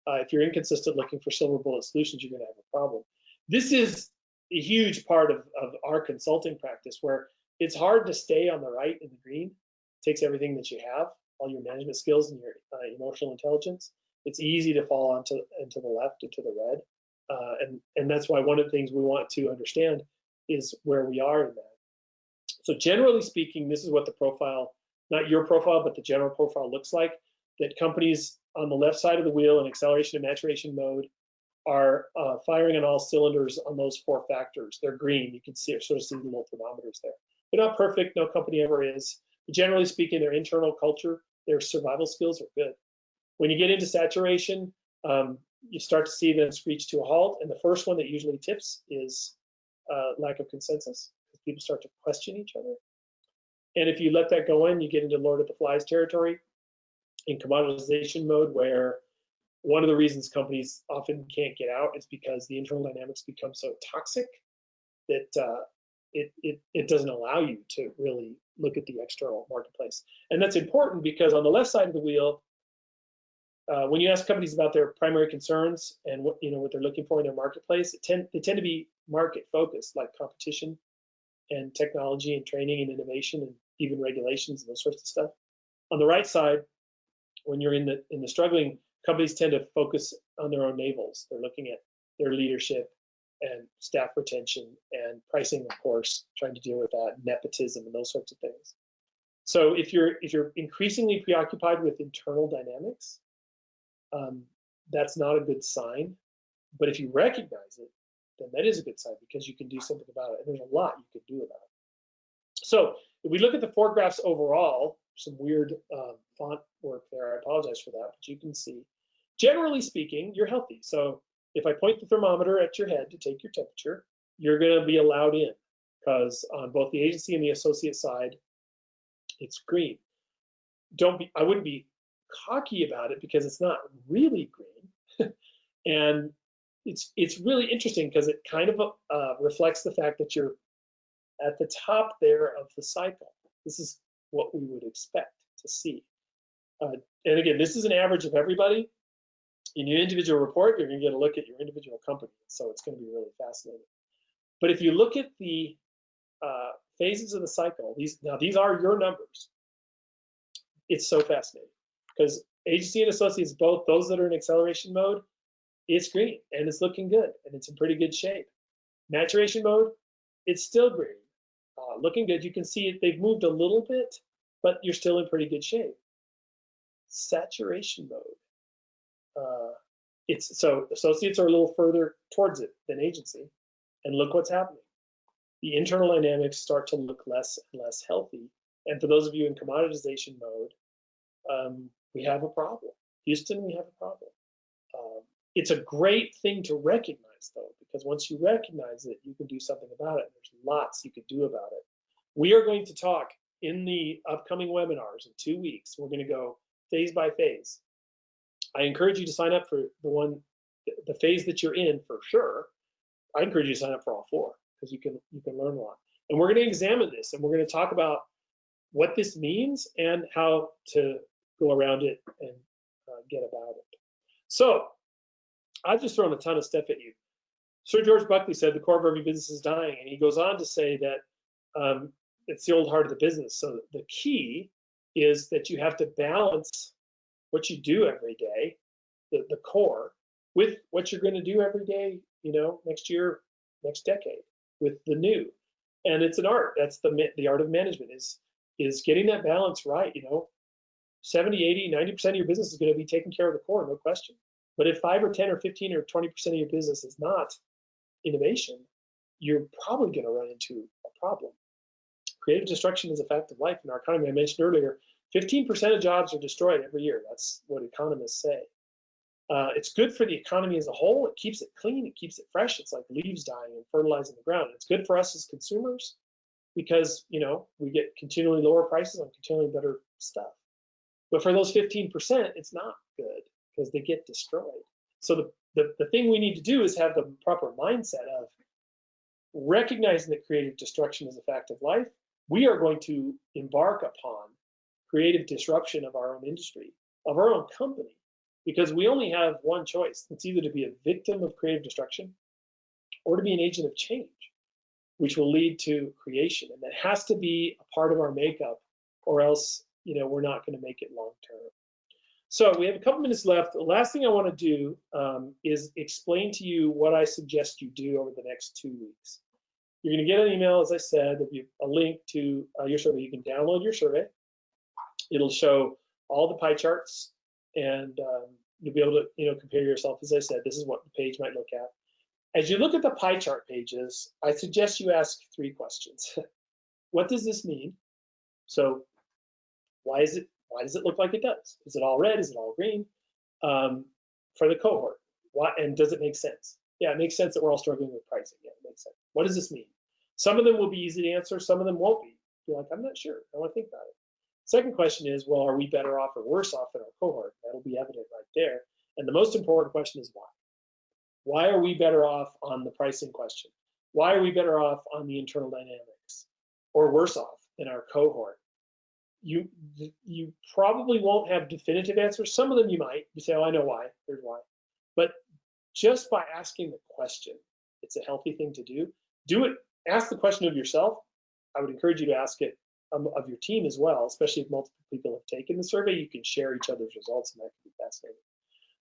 If you're inconsistent, looking for silver bullet solutions, you're going to have a problem. This is a huge part of our consulting practice, where it's hard to stay on the right in the green. It takes everything that you have, all your management skills and your emotional intelligence. It's easy to fall into the left, into the red. And that's why one of the things we want to understand is where we are in that. So generally speaking, this is what the profile, not your profile, but the general profile looks like, that companies on the left side of the wheel in acceleration and maturation mode are firing on all cylinders on those 4 factors. They're green. You can sort of see the little thermometers there. They're not perfect. No company ever is. But generally speaking, their internal culture, their survival skills are good. When you get into saturation, you start to see them screech to a halt. And the first one that usually tips is lack of consensus. People start to question each other. And if you let that go in, you get into Lord of the Flies territory in commoditization mode, where one of the reasons companies often can't get out is because the internal dynamics become so toxic that it doesn't allow you to really look at the external marketplace. And that's important because on the left side of the wheel, when you ask companies about their primary concerns and what they're looking for in their marketplace, they tend to be market focused, like competition and technology and training and innovation and even regulations and those sorts of stuff. On the right side, when you're in the struggling, companies tend to focus on their own navels. They're looking at their leadership and staff retention and pricing, of course, trying to deal with that, nepotism and those sorts of things. So if you're increasingly preoccupied with internal dynamics, that's not a good sign. But if you recognize it, then that is a good sign because you can do something about it. And there's a lot you can do about it. So if we look at the 4 graphs overall, some weird font work there, I apologize for that, but you can see, generally speaking, you're healthy. So if I point the thermometer at your head to take your temperature, you're going to be allowed in, because on both the agency and the associate side, it's green. I wouldn't be cocky about it because it's not really green. And it's really interesting because it kind of reflects the fact that you're at the top there of the cycle. This is what we would expect to see. And again, this is an average of everybody. In your individual report, you're going to get a look at your individual company. So it's going to be really fascinating. But if you look at the phases of the cycle, these are your numbers. It's so fascinating because agency and associates, both those that are in acceleration mode, it's green and it's looking good and it's in pretty good shape. Maturation mode, it's still green, looking good. You can see it, they've moved a little bit, but you're still in pretty good shape. Saturation mode, so associates are a little further towards it than agency, and look what's happening. The internal dynamics start to look less and less healthy. And for those of you in commoditization mode, we have a problem. Houston, we have a problem. It's a great thing to recognize, though, because once you recognize it, you can do something about it. There's lots you could do about it. We are going to talk in the upcoming webinars in 2 weeks. We're going to go phase by phase. I encourage you to sign up for the phase that you're in for sure. I encourage you to sign up for all 4 because you can learn a lot. And we're going to examine this and we're going to talk about what this means and how to go around it and get about it. So I've just thrown a ton of stuff at you. Sir George Buckley said the core of every business is dying, and he goes on to say that it's the old heart of the business. So the key is that you have to balance what you do every day, the core, with what you're going to do every day, next year, next decade, with the new. And it's an art. That's the art of management is getting that balance right. 70, 80, 90% of your business is going to be taking care of the core, no question. But if 5 or 10 or 15 or 20% of your business is not innovation, you're probably going to run into a problem. Creative destruction is a fact of life in our economy. I mentioned earlier, 15% of jobs are destroyed every year. That's what economists say. It's good for the economy as a whole. It keeps it clean. It keeps it fresh. It's like leaves dying and fertilizing the ground. It's good for us as consumers because, we get continually lower prices on continually better stuff. But for those 15%, it's not good because they get destroyed. So the thing we need to do is have the proper mindset of recognizing that creative destruction is a fact of life. We are going to embark upon creative disruption of our own industry, of our own company, because we only have one choice. It's either to be a victim of creative destruction or to be an agent of change, which will lead to creation. And that has to be a part of our makeup, or else, we're not going to make it long term. So we have a couple minutes left. The last thing I want to do is explain to you what I suggest you do over the next 2 weeks. You're going to get an email, as I said, there'll be a link to your survey. You can download your survey. It'll show all the pie charts, and you'll be able to compare yourself. As I said, this is what the page might look at. As you look at the pie chart pages, I suggest you ask 3 questions. What does this mean? So why does it look like it does? Is it all red? Is it all green? for the cohort. Why, and does it make sense? Yeah, it makes sense that we're all struggling with pricing. Yeah, it makes sense. What does this mean? Some of them will be easy to answer, some of them won't be. You're like, I'm not sure. I want to think about it. Second question is, well, are we better off or worse off than our cohort? That'll be evident right there. And the most important question is why? Why are we better off on the pricing question? Why are we better off on the internal dynamics or worse off than our cohort? You probably won't have definitive answers. Some of them you might. You say, oh, I know why. Here's why. But just by asking the question, it's a healthy thing to do. Do it. Ask the question of yourself. I would encourage you to ask it of your team as well, especially if multiple people have taken the survey. You can share each other's results, and that can be fascinating.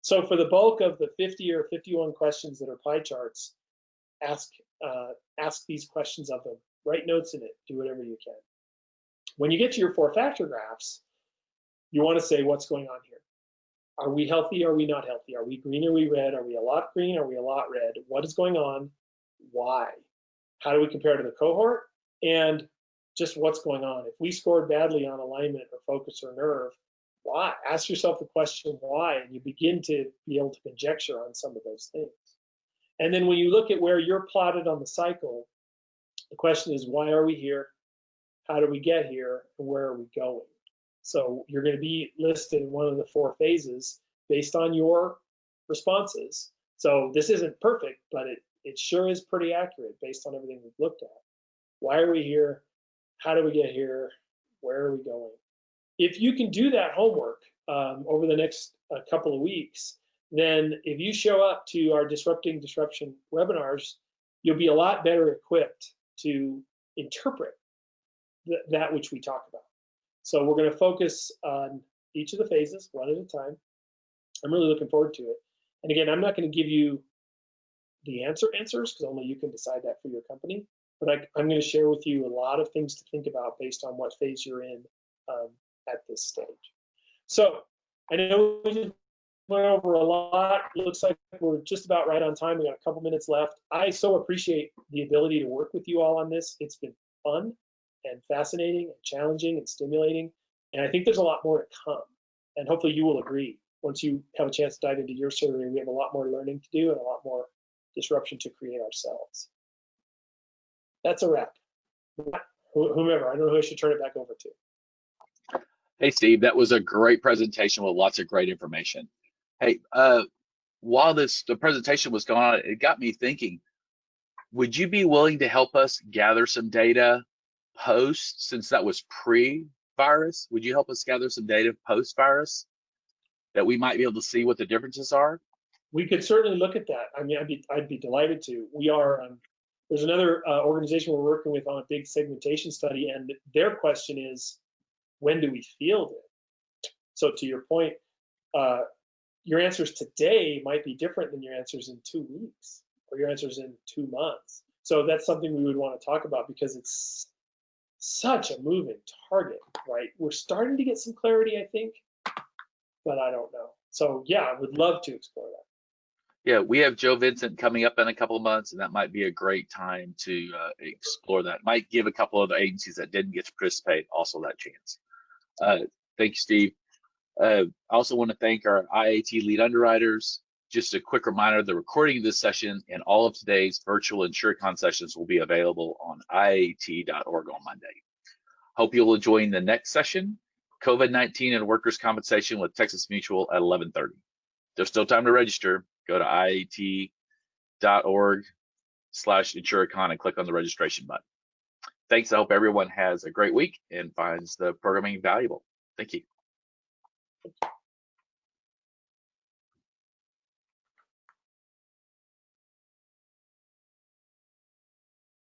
So for the bulk of the 50 or 51 questions that are pie charts, ask these questions of them. Write notes in it. Do whatever you can. When you get to your 4-factor graphs, you want to say what's going on here. Are we healthy? Are we not healthy? Are we green? Are we red? Are we a lot green? Are we a lot red? What is going on? Why? How do we compare to the cohort? And just what's going on. If we scored badly on alignment or focus or nerve, why? Ask yourself the question why, and you begin to be able to conjecture on some of those things. And then when you look at where you're plotted on the cycle, the question is, why are we here? How do we get here? And where are we going? So you're going to be listed in one of the 4 phases based on your responses. So this isn't perfect, but it sure is pretty accurate based on everything we've looked at. Why are we here? How do we get here? Where are we going? If you can do that homework over the next couple of weeks, then if you show up to our Disrupting Disruption webinars, you'll be a lot better equipped to interpret that which we talk about. So we're going to focus on each of the phases, one at a time. I'm really looking forward to it. And again, I'm not going to give you the answers because only you can decide that for your company. But I'm going to share with you a lot of things to think about based on what phase you're in at this stage. So I know we just went over a lot. Looks like we're just about right on time. We got a couple minutes left. I so appreciate the ability to work with you all on this. It's been fun and fascinating and challenging and stimulating. And I think there's a lot more to come. And hopefully you will agree. Once you have a chance to dive into your survey, we have a lot more learning to do and a lot more disruption to create ourselves. That's a wrap. Whomever, I don't know who I should turn it back over to. Hey, Steve, that was a great presentation with lots of great information. Hey, while the presentation was going on, it got me thinking, would you be willing to help us gather some data post, since that was pre-virus? Would you help us gather some data post-virus that we might be able to see what the differences are? We could certainly look at that. I mean, I'd be delighted to. We are, there's another organization we're working with on a big segmentation study, and their question is, when do we field it? So to your point, your answers today might be different than your answers in 2 weeks or your answers in 2 months. So that's something we would want to talk about because it's such a moving target, right? We're starting to get some clarity, I think, but I don't know. So yeah, I would love to explore that. Yeah, we have Joe Vincent coming up in a couple of months, and that might be a great time to explore that. Might give a couple of the agencies that didn't get to participate also that chance. Thank you, Steve. I also want to thank our IIAT lead underwriters. Just a quick reminder, the recording of this session and all of today's virtual InsureCon sessions will be available on IIAT.org on Monday. Hope you'll join the next session, COVID-19 and workers' compensation with Texas Mutual at 11:30. There's still time to register. Go to IIAT.org/InsureCon and click on the registration button. Thanks. I hope everyone has a great week and finds the programming valuable. Thank you.